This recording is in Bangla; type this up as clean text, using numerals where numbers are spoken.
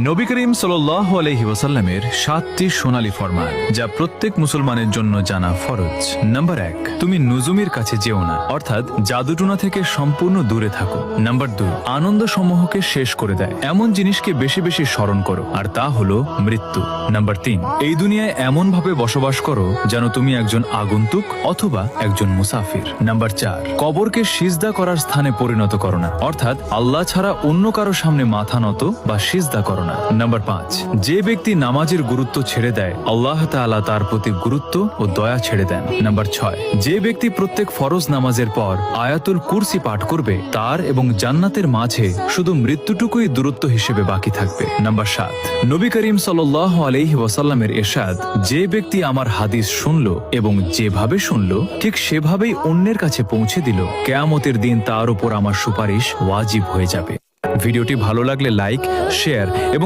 নবী করিম সাল্লাল্লাহু আলাইহি ওয়াসাল্লামের 7টি সোনালী ফরমান, যা প্রত্যেক মুসলমানের জন্য জানা ফরজ। নাম্বার 1, তুমি নুজুমের কাছে যেও না, অর্থাৎ জাদুটোনা থেকে সম্পূর্ণ দূরে থাকো। নাম্বার 2, আনন্দ সমূহকে শেষ করে দেয় এমন জিনিসকে বেশি বেশি স্মরণ করো, আর তা হলো মৃত্যু। নাম্বার 3, এই দুনিয়ায় এমন ভাবে বসবাস করো যেন তুমি একজন আগন্তুক অথবা একজন মুসাফির। নাম্বার 4, কবরকে সিজদা করার স্থানে পরিণত করো না, অর্থাৎ আল্লাহ ছাড়া অন্য কারো সামনে মাথা নত বা সিজদা করো না। নাম্বার 5, যে ব্যক্তি নামাজের গুরুত্ব ছেড়ে দেয় আল্লাহ তাআলা তার প্রতি গুরুত্ব ও দয়া ছেড়ে দেন। নাম্বার 6, যে ব্যক্তি প্রত্যেক ফরজ নামাজের পর আয়াতুল কুরসি পাঠ করবে তার এবং জান্নাতের মাঝে শুধু মৃত্যুটুকুই দূরত্ব হিসেবে বাকি থাকবে। নাম্বার 7, নবী করিম সাল্লাল্লাহু আলাইহি ওয়াসাল্লামের ইরশাদ, যে ব্যক্তি আমার হাদিস শুনলো এবং যেভাবে শুনলো ঠিক সেভাবেই অন্যের কাছে পৌঁছে দিল, কিয়ামতের দিন তার উপর আমার সুপারিশ ওয়াজিব হয়ে যাবে। ভিডিওটি ভালো লাগলে লাইক, শেয়ার এবং